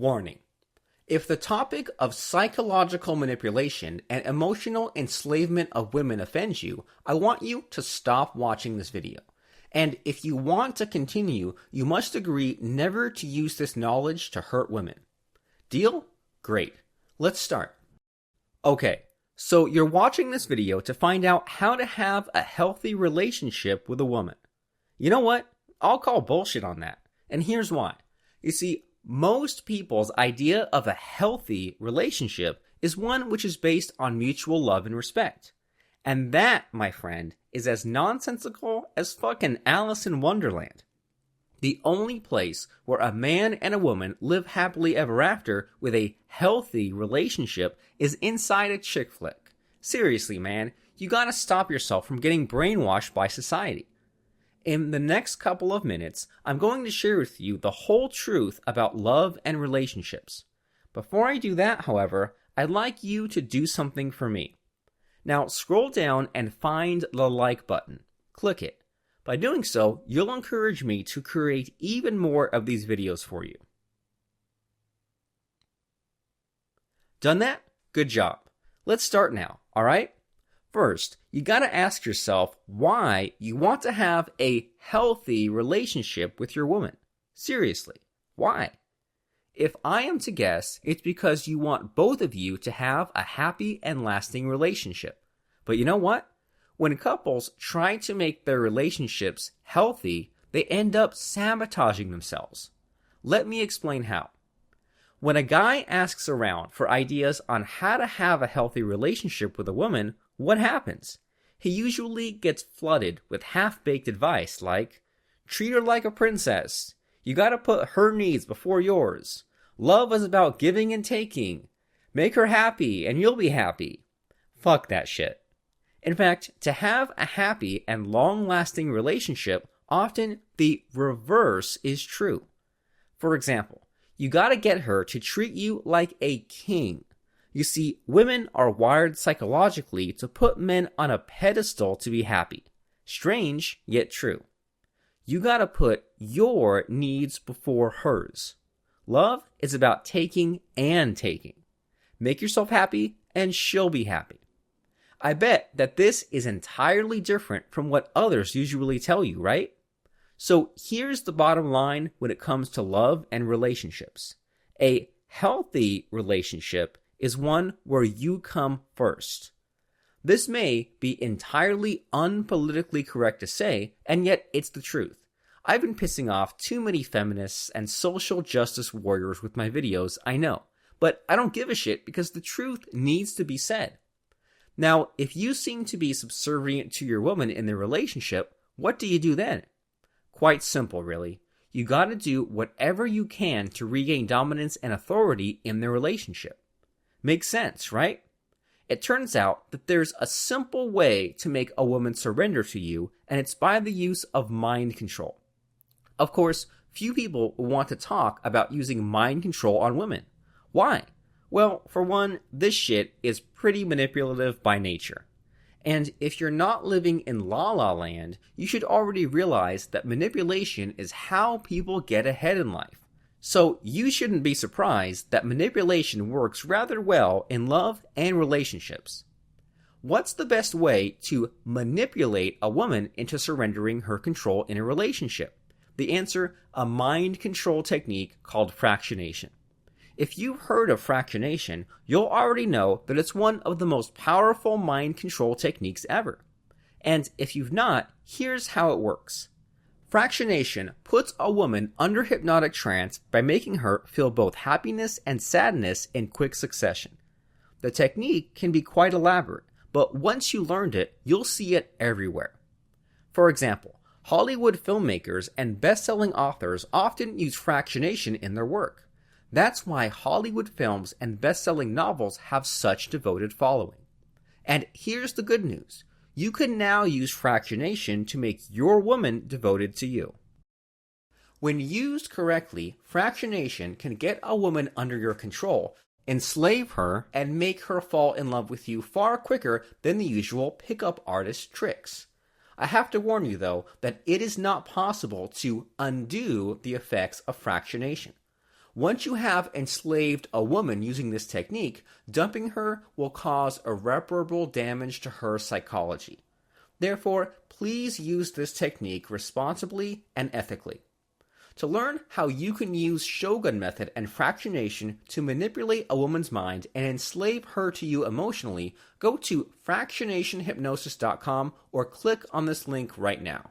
Warning. If the topic of psychological manipulation and emotional enslavement of women offends you, I want you to stop watching this video. And if you want to continue, you must agree never to use this knowledge to hurt women. Deal? Great. Let's start. Okay, so you're watching this video to find out how to have a healthy relationship with a woman. You know what? I'll call bullshit on that. And here's why. You see, most people's idea of a healthy relationship is one which is based on mutual love and respect. And that, my friend, is as nonsensical as fucking Alice in Wonderland. The only place where a man and a woman live happily ever after with a healthy relationship is inside a chick flick. Seriously, man, you gotta stop yourself from getting brainwashed by society. In the next couple of minutes, I'm going to share with you the whole truth about love and relationships. Before I do that, however, I'd like you to do something for me. Now, scroll down and find the like button. Click it. By doing so, you'll encourage me to create even more of these videos for you. Done that? Good job. Let's start now, alright? First, you gotta ask yourself why you want to have a healthy relationship with your woman. Seriously, why? If I am to guess, it's because you want both of you to have a happy and lasting relationship. But you know what? When couples try to make their relationships healthy, they end up sabotaging themselves. Let me explain how. When a guy asks around for ideas on how to have a healthy relationship with a woman, what happens? He usually gets flooded with half-baked advice like, treat her like a princess. You gotta put her needs before yours. Love is about giving and taking. Make her happy and you'll be happy. Fuck that shit. In fact, to have a happy and long-lasting relationship, often the reverse is true. For example, you gotta get her to treat you like a king. You see, women are wired psychologically to put men on a pedestal to be happy. Strange, yet true. You gotta put your needs before hers. Love is about taking and taking. Make yourself happy and she'll be happy. I bet that this is entirely different from what others usually tell you, right? So here's the bottom line when it comes to love and relationships. A healthy relationship is one where you come first. This may be entirely unpolitically correct to say, and yet it's the truth. I've been pissing off too many feminists and social justice warriors with my videos, I know, but I don't give a shit because the truth needs to be said. Now, if you seem to be subservient to your woman in the relationship, what do you do then? Quite simple, really. You gotta do whatever you can to regain dominance and authority in the relationship. Makes sense, right? It turns out that there's a simple way to make a woman surrender to you, and it's by the use of mind control. Of course, few people want to talk about using mind control on women. Why? Well, for one, this shit is pretty manipulative by nature. And if you're not living in La La Land, you should already realize that manipulation is how people get ahead in life. So you shouldn't be surprised that manipulation works rather well in love and relationships. What's the best way to manipulate a woman into surrendering her control in a relationship? The answer, a mind control technique called fractionation. If you've heard of fractionation, you'll already know that it's one of the most powerful mind control techniques ever. And if you've not, here's how it works. Fractionation puts a woman under hypnotic trance by making her feel both happiness and sadness in quick succession. The technique can be quite elaborate, but once you learned it, you'll see it everywhere. For example, Hollywood filmmakers and best-selling authors often use fractionation in their work. That's why Hollywood films and best-selling novels have such devoted following. And here's the good news. You can now use fractionation to make your woman devoted to you. When used correctly, fractionation can get a woman under your control, enslave her, and make her fall in love with you far quicker than the usual pickup artist tricks. I have to warn you, though, that it is not possible to undo the effects of fractionation. Once you have enslaved a woman using this technique, dumping her will cause irreparable damage to her psychology. Therefore, please use this technique responsibly and ethically. To learn how you can use Shogun method and fractionation to manipulate a woman's mind and enslave her to you emotionally, go to fractionationhypnosis.com or click on this link right now.